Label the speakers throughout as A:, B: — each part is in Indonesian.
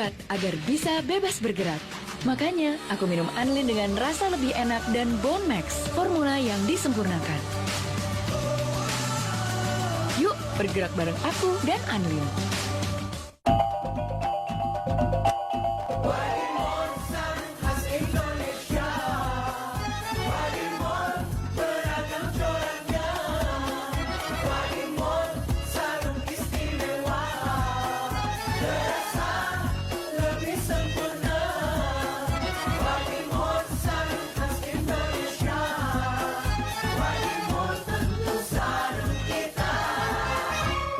A: kuat agar bisa bebas bergerak. Makanya, aku minum Anlin dengan rasa lebih enak dan Bone Max, formula yang disempurnakan. Yuk, bergerak bareng aku dan Anlin.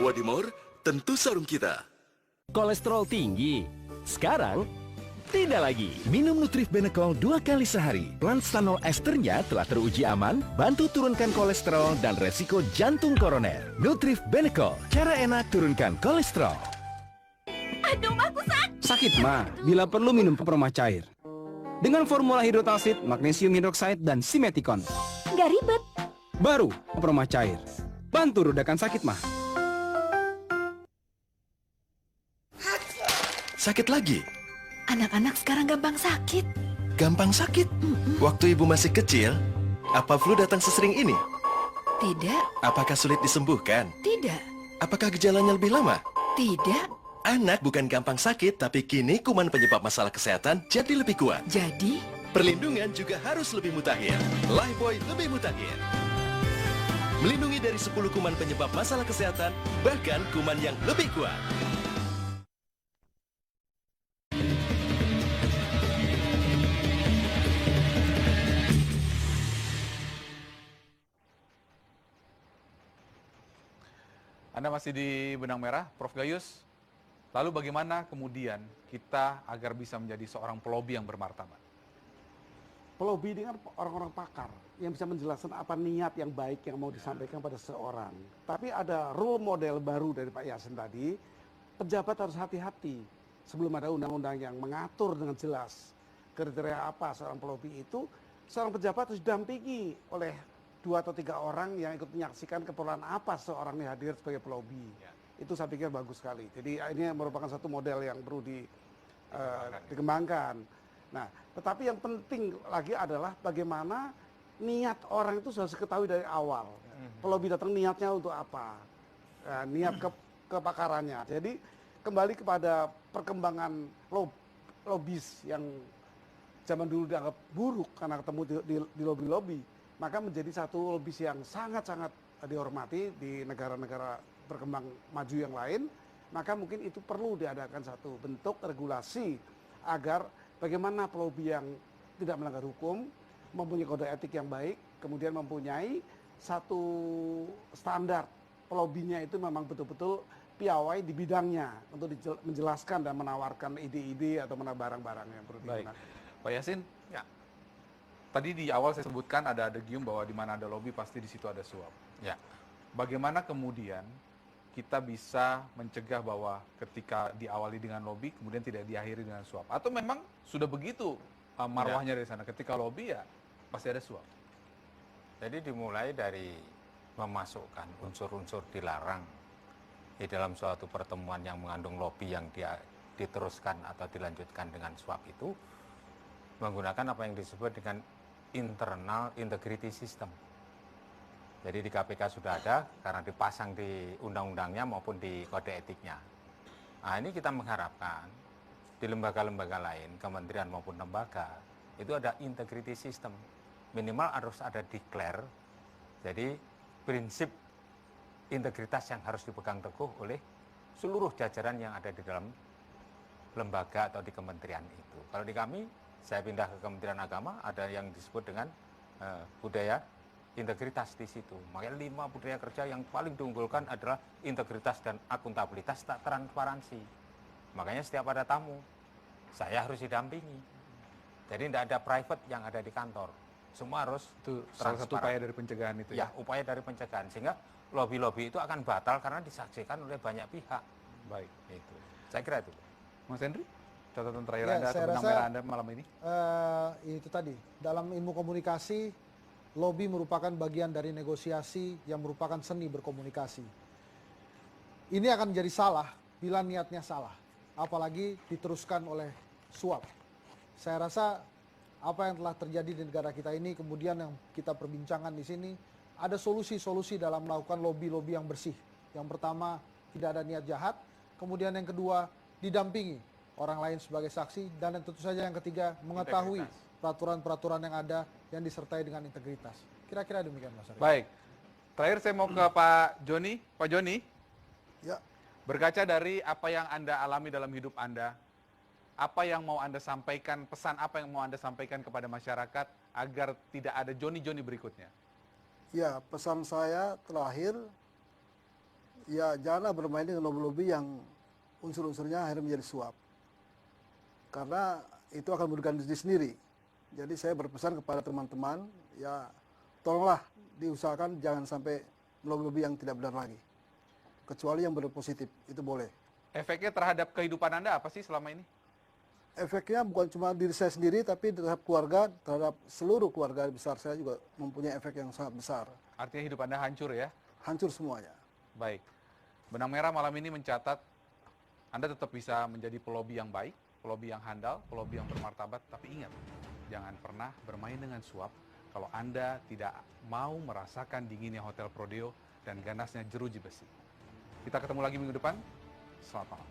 B: Wadimor, tentu sarung kita.
C: Kolesterol tinggi? Sekarang, tidak lagi.
D: Minum Nutrif Benecol 2 kali sehari. Planstanol esternya telah teruji aman, bantu turunkan kolesterol dan resiko jantung koroner. Nutrif Benecol, cara enak turunkan kolesterol.
E: Aduh, aku sakit.
F: Sakit mah, bila perlu minum pepermah cair. Dengan formula hidrotalsit, magnesium hidroksida, dan simetikon.
E: Nggak ribet.
F: Baru, pepermah cair. Bantu redakan sakit mah.
B: Sakit lagi?
A: Anak-anak sekarang gampang sakit.
B: Gampang sakit? Waktu ibu masih kecil, apa flu datang sesering ini?
A: Tidak,
B: Apakah sulit disembuhkan?
A: tidak,
B: Apakah gejalanya lebih lama?
A: tidak.
B: Anak bukan gampang sakit, tapi kini kuman penyebab masalah kesehatan jadi lebih kuat.
A: Jadi,
B: Perlindungan juga harus lebih mutakhir. Lifebuoy lebih mutakhir. Melindungi dari 10 kuman penyebab masalah kesehatan, bahkan kuman yang lebih kuat.
G: Anda masih di Benang Merah, Prof. Gayus. Lalu bagaimana kemudian kita agar bisa menjadi seorang pelobi yang bermartabat?
H: Pelobi dengan orang-orang pakar yang bisa menjelaskan apa niat yang baik yang mau disampaikan pada seseorang. Tapi ada role model baru dari Pak Yasin tadi, pejabat harus hati-hati sebelum ada undang-undang yang mengatur dengan jelas kriteria apa seorang pelobi itu. Seorang pejabat harus didampingi oleh 2 atau 3 orang yang ikut menyaksikan keperluan apa seorang ini hadir sebagai pelobi. Itu saya pikir bagus sekali. Jadi ini merupakan satu model yang perlu dikembangkan. Nah, tetapi yang penting lagi adalah bagaimana niat orang itu harus diketahui dari awal. Pelobi datang niatnya untuk apa? Niat kepakarannya. Jadi kembali kepada perkembangan lobis yang zaman dulu dianggap buruk karena ketemu di lobi-lobi. Maka menjadi satu lobis yang sangat-sangat dihormati di negara-negara berkembang maju yang lain, maka mungkin itu perlu diadakan satu bentuk regulasi agar bagaimana pelobi yang tidak melanggar hukum, mempunyai kode etik yang baik, kemudian mempunyai satu standar pelobinya itu memang betul-betul piawai di bidangnya untuk menjelaskan dan menawarkan ide-ide atau barang-barang yang perlu digunakan.
G: Pak Yasin, tadi di awal saya sebutkan ada gium bahwa di mana ada lobi pasti di situ ada suap.
I: Ya.
G: Bagaimana kemudian kita bisa mencegah bahwa ketika diawali dengan lobi kemudian tidak diakhiri dengan suap? Atau memang sudah begitu marwahnya dari sana, ketika lobi ya pasti ada suap?
I: Jadi dimulai dari memasukkan unsur-unsur dilarang di dalam suatu pertemuan yang mengandung lobi yang diteruskan atau dilanjutkan dengan suap itu menggunakan apa yang disebut dengan internal integrity system. Jadi di KPK sudah ada karena dipasang di undang-undangnya maupun di kode etiknya. Nah, ini kita mengharapkan di lembaga-lembaga lain, kementerian maupun lembaga, itu ada integrity system. Minimal harus ada declare. Jadi prinsip integritas yang harus dipegang teguh oleh seluruh jajaran yang ada di dalam lembaga atau di kementerian itu. Kalau di kami, saya pindah ke Kementerian Agama, ada yang disebut dengan budaya integritas di situ. Makanya 5 budaya kerja yang paling diunggulkan adalah integritas dan akuntabilitas, tak transparansi. Makanya setiap ada tamu, saya harus didampingi. Jadi tidak ada private yang ada di kantor. Semua harus
G: Itu salah satu upaya dari pencegahan itu
I: ya? Upaya dari pencegahan. Sehingga lobby-lobby itu akan batal karena disaksikan oleh banyak pihak.
G: Baik.
I: Itu. Saya kira itu.
G: Mas Henry, catatan terakhir
J: Ya,
G: Anda atau
J: saya
G: benang
J: rasa,
G: merah Anda malam ini?
J: Itu tadi, dalam ilmu komunikasi, lobby merupakan bagian dari negosiasi yang merupakan seni berkomunikasi. Ini akan menjadi salah bila niatnya salah. apalagi diteruskan oleh suap. Saya rasa apa yang telah terjadi di negara kita ini, kemudian yang kita perbincangkan di sini, ada solusi-solusi dalam melakukan lobby-lobby yang bersih. Yang pertama, tidak ada niat jahat. Kemudian yang kedua, didampingi orang lain sebagai saksi. Dan yang tentu saja yang ketiga, mengetahui peraturan-peraturan yang ada yang disertai dengan integritas. Kira-kira demikian, Mas Arif.
G: Baik. Terakhir saya mau ke Pak Joni. Pak Joni,
H: Ya,
G: berkaca dari apa yang Anda alami dalam hidup Anda, apa yang mau Anda sampaikan, pesan apa yang mau Anda sampaikan kepada masyarakat agar tidak ada Joni-Joni berikutnya?
K: Ya, pesan saya terakhir, ya janganlah bermain dengan lobby-lobby yang unsur-unsurnya akhirnya menjadi suap. Karena itu akan merugikan diri sendiri. Jadi saya berpesan kepada teman-teman, ya tolonglah diusahakan jangan sampai lobby-lobby yang tidak benar lagi. Kecuali yang berpositif, itu boleh.
G: Efeknya terhadap kehidupan Anda apa sih selama ini?
K: Efeknya bukan cuma diri saya sendiri, tapi terhadap keluarga, terhadap seluruh keluarga besar saya juga mempunyai efek yang sangat besar.
G: Artinya hidup Anda hancur ya?
K: Hancur semuanya.
G: Baik. Benang Merah malam ini mencatat Anda tetap bisa menjadi pelobi yang baik, pelobi yang handal, pelobi yang bermartabat. Tapi ingat, jangan pernah bermain dengan suap kalau Anda tidak mau merasakan dinginnya Hotel Prodeo dan ganasnya jeruji besi. Kita ketemu lagi minggu depan. Selamat malam.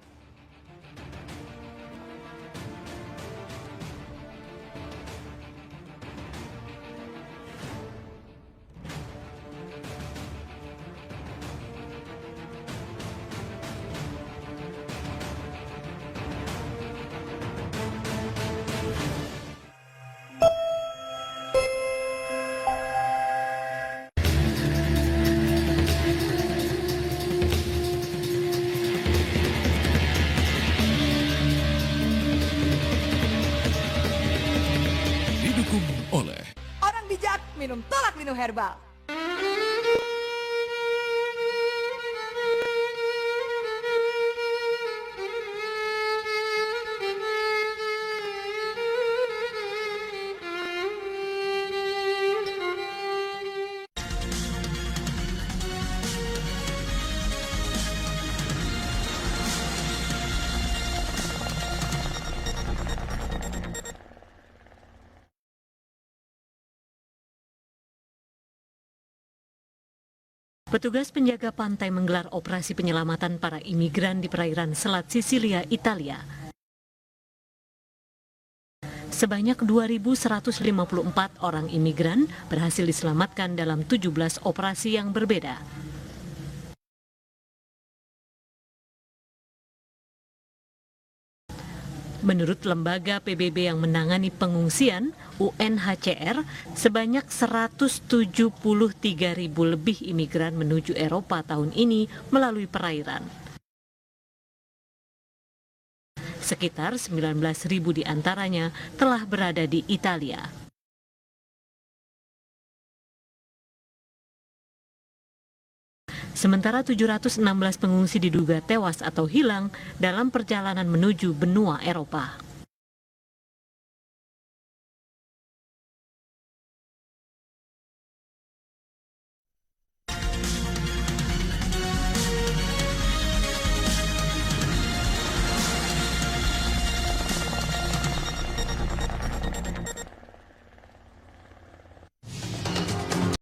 B: Didukung oleh
E: Orang bijak minum tolak minum herbal.
L: Petugas penjaga pantai menggelar operasi penyelamatan para imigran di perairan Selat Sisilia, Italia. Sebanyak 2.154 orang imigran berhasil diselamatkan dalam 17 operasi yang berbeda. Menurut lembaga PBB yang menangani pengungsian, UNHCR, sebanyak 173.000 lebih imigran menuju Eropa tahun ini melalui perairan. Sekitar 19.000 diantaranya telah berada di Italia. Sementara 716 pengungsi diduga tewas atau hilang dalam perjalanan menuju benua Eropa.